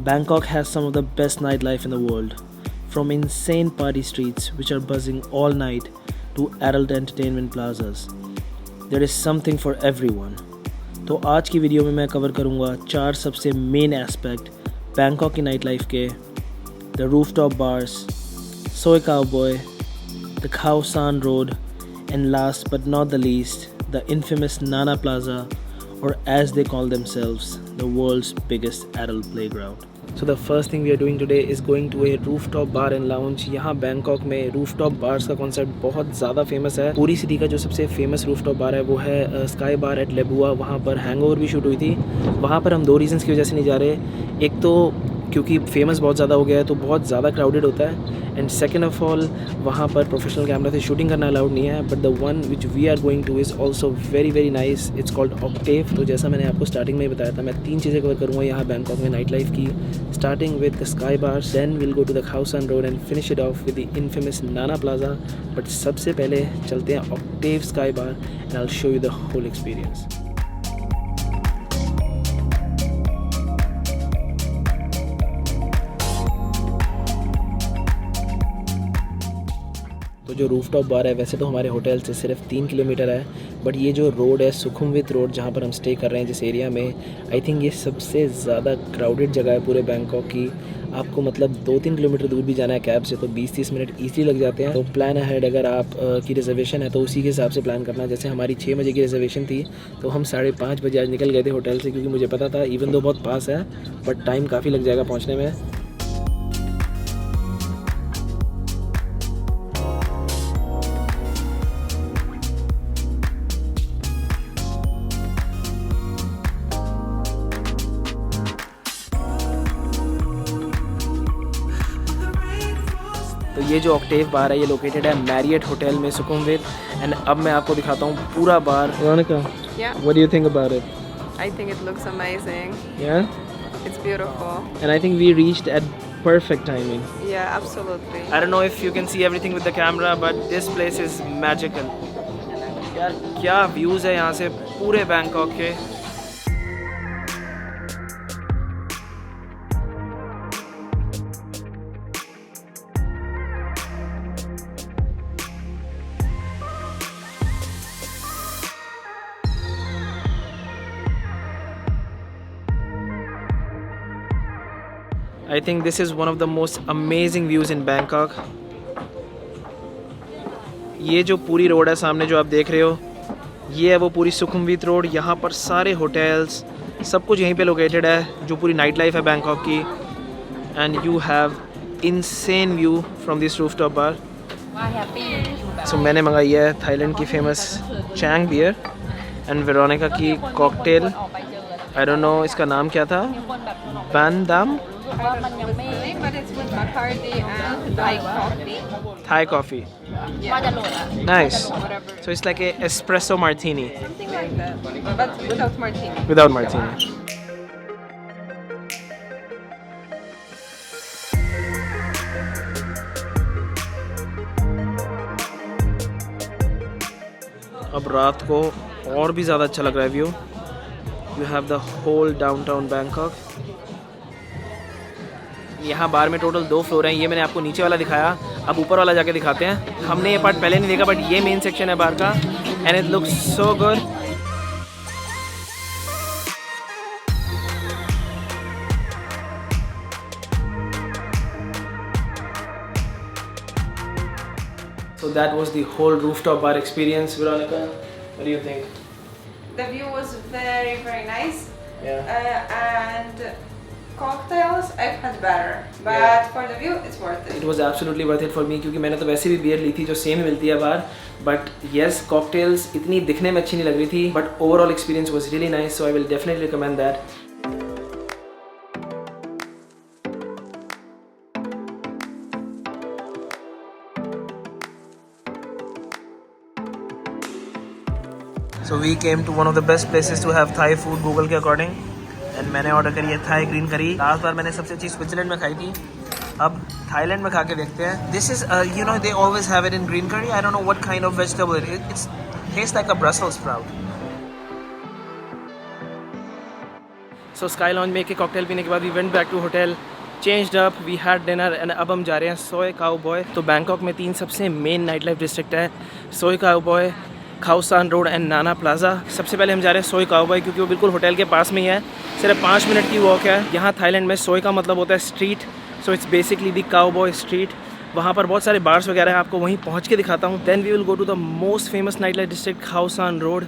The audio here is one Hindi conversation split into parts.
Bangkok has some of the best nightlife in the world, from insane party streets which are buzzing all night to adult entertainment plazas. There is something for everyone. तो आज की वीडियो में मैं कवर करूँगा 4 सबसे मेन एस्पेक्ट बैंकॉक की नाइट लाइफ के: the rooftop bars, soy cowboy, the Khao San road, and last but not the least, the infamous Nana Plaza, or as they call themselves, the world's biggest adult playground. So the first thing we are doing today is going to a rooftop bar and lounge. यहाँ बैंकॉक में रूफटॉप बार्स का कॉन्सेप्ट बहुत ज़्यादा फेमस है. पूरी सिटी का जो सबसे फेमस रूफटॉप बार है वो है स्काई बार एट लेबुआ. वहाँ पर हैंगओवर भी शूट हुई थी. वहाँ पर हम 2 रीजंस की वजह से नहीं जा रहे. एक तो क्योंकि फेमस बहुत ज़्यादा हो गया है तो बहुत ज़्यादा क्राउडेड होता है, एंड सेकेंड ऑफ ऑल वहाँ पर प्रोफेशनल कैमरा से शूटिंग करना अलाउड नहीं है. But the one which we are going to is also very very nice. It's called Octave. तो जैसा मैंने आपको स्टार्टिंग में ही बताया था, मैं 3 चीज़ें कवर करूँगा यहाँ बैंकॉक में नाइट लाइफ की, starting with the sky bar, then will go to the Khao San road and finish it off with the infamous Nana Plaza. But सबसे पहले चलते हैं Octave sky bar and I will show you the whole experience. तो जो रूफटॉप बार है वैसे तो हमारे होटल से सिर्फ 3 किलोमीटर है, बट ये जो रोड है सुखुमवित रोड जहाँ पर हम स्टे कर रहे हैं जिस एरिया में, आई थिंक ये सबसे ज़्यादा क्राउडेड जगह है पूरे बैंकॉक की. आपको मतलब 2-3 किलोमीटर दूर भी जाना है कैब से तो 20-30 मिनट ईज़िली लग जाते हैं. तो प्लान अहेड, अगर आप की रिजर्वेशन है तो उसी के हिसाब से प्लान करना. जैसे हमारी 6 बजे की रिजर्वेशन थी तो हम 5:30 बजे आज निकल गए थे होटल से, क्योंकि मुझे पता था इवन दो बहुत पास है बट टाइम काफ़ी लग जाएगा पहुँचने में. तो ये जो ऑक्टेव बार है ये लोकेटेड है मैरियट होटल में सुखुमवित. एंड अब मैं आपको दिखाता हूँ पूरा बार. Veronica, Yeah, what do you think about it? I think it looks amazing. Yeah? It's beautiful. And I think we reached at perfect timing. Yeah, absolutely. I don't know if you can see everything with the camera, but this place is magical. यार क्या व्यूज़ है यहाँ से पूरे बैंकॉक के. I think this is one of the most amazing views in Bangkok. ये जो पूरी रोड है सामने जो आप देख रहे हो, ये है वो पूरी सुखुमवित रोड. यहाँ पर सारे होटल्स सब कुछ यहीं पे लोकेटेड है, जो पूरी नाइट लाइफ है बैंकॉक की. And you have insane view from this rooftop bar. So मैंने मंगाई है थाईलैंड की famous Chang beer and Veronica की कॉकटेल. आई डोंट नो इसका नाम क्या था, बानदाम But it's with Bacardi and Thai coffee. Thai coffee. Yeah, Nice. whatever. So it's like a espresso martini Something like that. But without martini. without martini. अब रात को और भी ज़्यादा अच्छा लग रहा है view. You have the whole downtown Bangkok. यहाँ बार में टोटल 2 फ्लोर हैं. ये मैंने आपको नीचे वाला दिखाया, अब ऊपर वाला जाके दिखाते हैं. हमने ये पार्ट पहले नहीं देखा, बट ये मेन सेक्शन है बार का and it looks so good. So that was the whole rooftop bar experience. Veronica, what do you think? The view was very, very nice. Yeah. And cocktails, I've had better. But Yeah. for the view, it's worth it. It was absolutely worth it for me, क्योंकि मैंने तो वैसे भी बियर ली थी जो सेम ही मिलती है बाहर. बट येस, कॉकटेल्स इतनी दिखने में अच्छी नहीं लग रही थी, but overall experience was really nice. So I will definitely recommend that. So we came to one of the best places to have Thai food Google के according. एंड मैंने ऑर्डर करी है थाई ग्रीन करी. लास्ट बार मैंने सबसे अच्छी स्विट्जरलैंड में खाई थी, अब थाईलैंड में खा के देखते हैं. This is you know they always have it in green curry. I don't know what kind of vegetable it is. It's taste like a Brussels sprout. So sky lounge में एक कॉकटेल पीने के बाद we went back to hotel, changed up, we had dinner and अब हम जा रहे हैं सोए काऊ बॉय। तो बैंकॉक में 3 सबसे मेन नाइट लाइफ डिस्ट्रिक्ट है, सोए काऊ बॉय, खाओ San road and Nana plaza. सबसे पहले हम जा रहे हैं सोए काऊ बॉय क्योंकि वो बिल्कुल होटल के पास में ही है, सिर्फ 5 मिनट की वॉक है। यहाँ थाईलैंड में सोए का मतलब होता है street, so it's basically the cow boy street. वहाँ पर बहुत सारे बार्स वगैरह हैं, आपको वहीं पहुँच के दिखाता हूँ। Then we will go to the most famous night life district Khao San road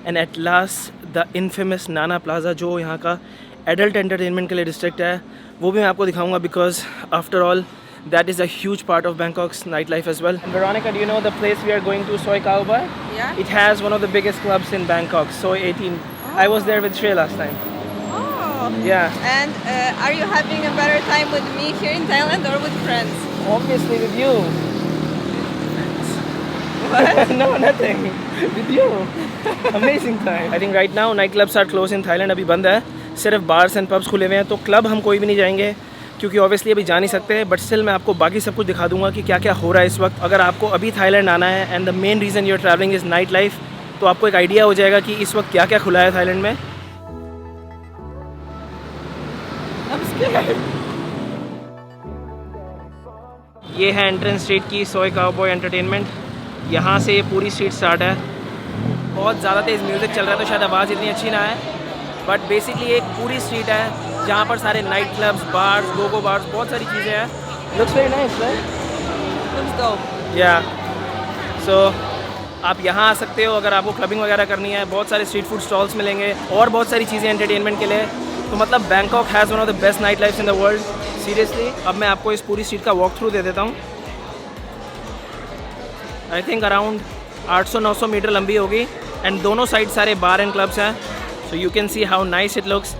and at last the infamous Nana Plaza, जो यहाँ का एडल्ट एंटरटेनमेंट के लिए डिस्ट्रिक्ट है, वो भी मैं आपको दिखाऊंगा because after all that is a huge part of Bangkok's nightlife as well. Veronica, do you know the place we are going to, Soi Kao Bai? Yeah. It has one of the biggest clubs in Bangkok, Soi 18. Oh. I was there with Shrey last time. Oh. Yeah. And are you having a better time with me here in Thailand or with friends? Obviously with you. What? No, nothing. With you. Amazing time. I think right now night clubs are closed in Thailand. अभी बंद है, सिर्फ बार्स एंड पब्स खुले हुए हैं। तो क्लब हम कोई भी नहीं जाएंगे क्योंकि ऑब्वियसली अभी जा नहीं सकते, बट स्टिल मैं आपको बाकी सब कुछ दिखा दूंगा कि क्या क्या हो रहा है इस वक्त। अगर आपको अभी थाईलैंड आना है and the main reason your traveling is night life, तो आपको एक आइडिया हो जाएगा कि इस वक्त क्या क्या खुला है थाईलैंड में। ये है एंट्रेंस स्ट्रीट की सोए काऊ बॉय एंटरटेनमेंट। यहाँ से ये पूरी स्ट्रीट स्टार्ट है। बहुत ज़्यादा तेज़ म्यूज़िक चल रहा है तो शायद आवाज़ इतनी अच्छी ना है, बट बेसिकली एक पूरी स्ट्रीट है जहाँ पर सारे night clubs, bars, Gogo bars, बहुत सारी चीज़ें हैं। Looks very nice, right? Looks dope. या सो आप यहाँ आ सकते हो अगर आपको क्लबिंग वगैरह करनी है। बहुत सारे स्ट्रीट फूड स्टॉल्स मिलेंगे और बहुत सारी चीज़ें एंटरटेनमेंट के लिए। तो मतलब Bangkok has one of the best night lifes in the world, seriously. अब मैं आपको इस पूरी स्ट्रीट का वॉक थ्रू दे देता हूँ। आई थिंक अराउंड 800-900 मीटर लंबी होगी एंड दोनों साइड सारे बार एंड क्लब्स हैं, so you can see how nice it looks.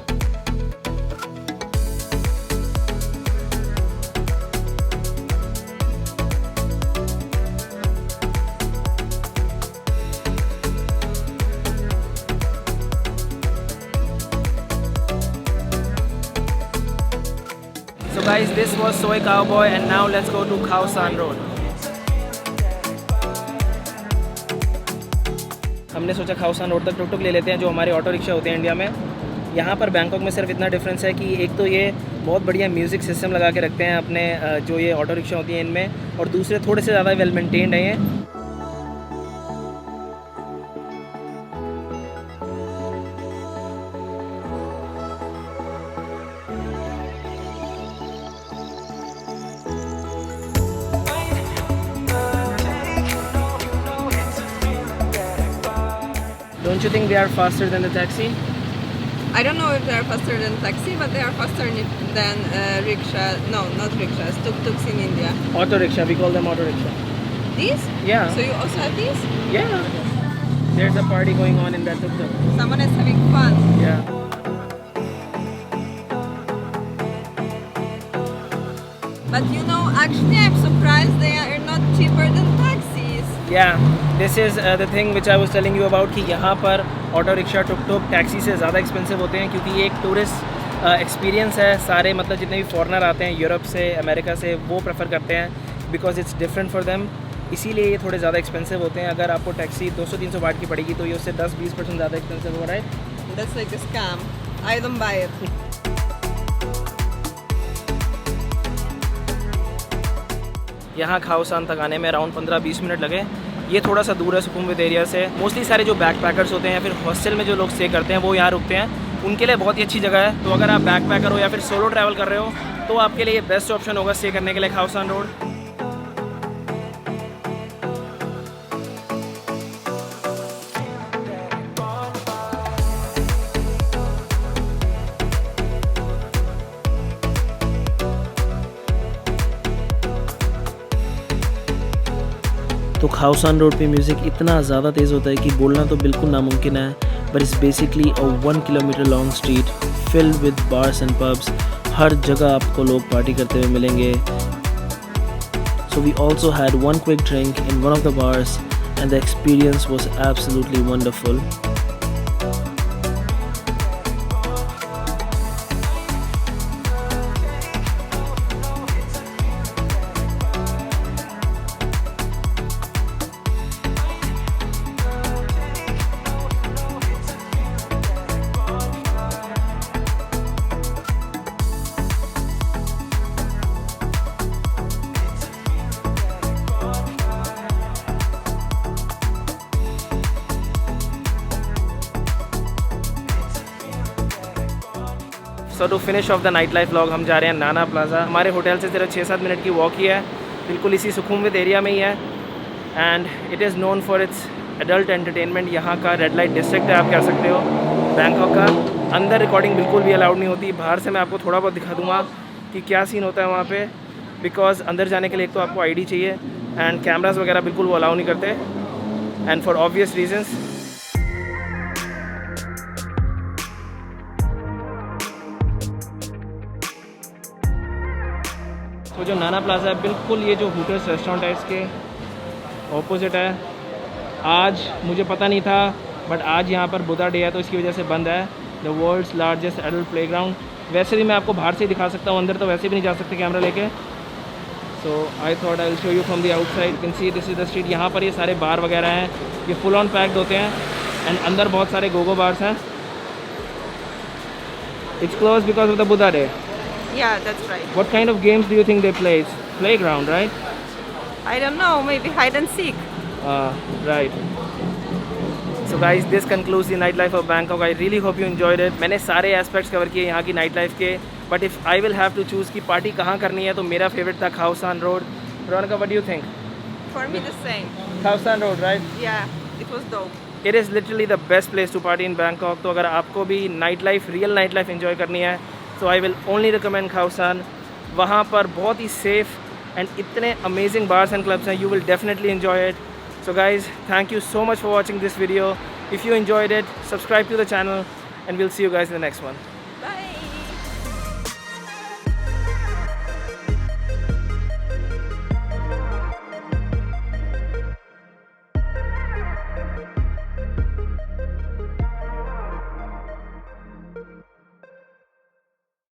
So guys, this was Soi Kao Boy and now let's go to Khao San Road. हमने सोचा खाओ सान रोड तक टुक टुक ले लेते हैं, जो हमारे ऑटो रिक्शा होते हैं इंडिया में। यहाँ पर बैंकॉक में सिर्फ इतना डिफरेंस है कि एक तो ये बहुत बढ़िया म्यूज़िक सिस्टम लगा के रखते हैं अपने जो ये ऑटो रिक्शा होती हैं इनमें, और दूसरे थोड़े से ज़्यादा वेल मेंटेन्ड है ये। Don't you think they are faster than the taxi? I don't know if they are faster than taxi, but they are faster than rickshaw. No, not rickshaws. Tuk-tuks in India. Auto rickshaw, we call them auto rickshaw. These? Yeah. So you also have these? Yeah. There's a party going on in that tuk-tuk. Someone is having fun. Yeah. But you know, actually, I'm surprised they are not cheaper than taxis. Yeah, this is the thing which I was telling you about कि यहाँ पर ऑटो रिक्शा, टुक टुक, टैक्सी से ज़्यादा एक्सपेंसिव होते हैं क्योंकि ये एक टूरिस्ट एक्सपीरियंस है। सारे मतलब जितने भी फॉरेनर आते हैं यूरोप से, अमेरिका से, वो प्रेफर करते हैं because it's different for them, इसीलिए ये थोड़े ज़्यादा एक्सपेंसिव होते हैं। अगर आपको टैक्सी 200-300 बाट की पड़ेगी तो ये उससे 10-20% ज़्यादा एक्सपेंसिव हो रहा है। That's like a scam. I don't buy it. यहाँ खाओ सान तक आने में अराउंड 15-20 मिनट लगे। ये थोड़ा सा दूर है सुकुमवित एरिया से। मोस्टली सारे जो बैक पैकर्स होते हैं या फिर हॉस्टल में जो लोग स्टे करते हैं वो यहाँ रुकते हैं, उनके लिए बहुत ही अच्छी जगह है। तो अगर आप बैक पैकर हो या फिर सोलो ट्रैवल कर रहे हो तो आपके लिए बेस्ट ऑप्शन होगा स्टे करने के लिए खाओ सान रोड। तो खाओ सान रोड पे म्यूज़िक इतना ज़्यादा तेज़ होता है कि बोलना तो बिल्कुल नामुमकिन है, but it's basically a 1 kilometre long street filled with bars and pubs. हर जगह आपको लोग पार्टी करते हुए मिलेंगे। So we also had one quick drink in one of the bars and the experience was absolutely wonderful. So to finish off the night life vlog हम जा रहे हैं नाना प्लाजा। हमारे होटल से सिर्फ 6-7 मिनट की वॉक ही है, बिल्कुल इसी सुखुमविद एरिया में ही है। And it is known for its adult entertainment. यहाँ का रेड लाइट डिस्ट्रिक्ट है, आप कह सकते हो, बैंकॉक का। अंदर रिकॉर्डिंग बिल्कुल भी अलाउड नहीं होती। बाहर से मैं आपको थोड़ा बहुत दिखा दूँगा कि क्या सीन होता है वहाँ पे, बिकॉज अंदर जाने के लिए एक तो आपको आईडी चाहिए एंड कैमरास वगैरह बिल्कुल वो अलाउ नहीं करते, एंड फॉर ऑब्वियस रीजंस। तो जो नाना प्लाजा है बिल्कुल ये जो होटल्स रेस्टोरेंट है इसके ऑपोजिट है। आज मुझे पता नहीं था बट आज यहाँ पर बुधा डे है तो इसकी वजह से बंद है। The world's largest adult playground. वैसे भी मैं आपको बाहर से ही दिखा सकता हूँ, अंदर तो वैसे भी नहीं जा सकते कैमरा लेके। So I thought I will show you from the outside. You can see this is the street. यहाँ पर ये सारे बार वगैरह हैं, ये फुल ऑन पैक्ड होते हैं एंड अंदर बहुत सारे गोगो बार्स हैं। It's close because of the Buddha day. Yeah, that's right. What kind of games do you think they play? It's playground, right? I don't know, maybe hide and seek. Right. So guys, this concludes the nightlife of Bangkok. I really hope you enjoyed it. मैंने सारे aspects cover किए यहाँ की नाइट लाइफ के, but if I will have to choose कि पार्टी कहाँ करनी है तो मेरा फेवरेट था Khao San Road. Veronica, what do you think? For me the same. Khao San Road, right? Yeah, it was dope. It is literally the best place to party in Bangkok. तो अगर आपको भी night life, real night life enjoy करनी है तो I will only recommend Khao San. वहाँ पर बहुत ही सेफ एंड इतने अमेजिंग बार्स एंड क्लब्स हैं, you will definitely enjoy it. So guys, thank you so much for watching this video. If you enjoyed it, subscribe to the channel and will see you guys in the next one.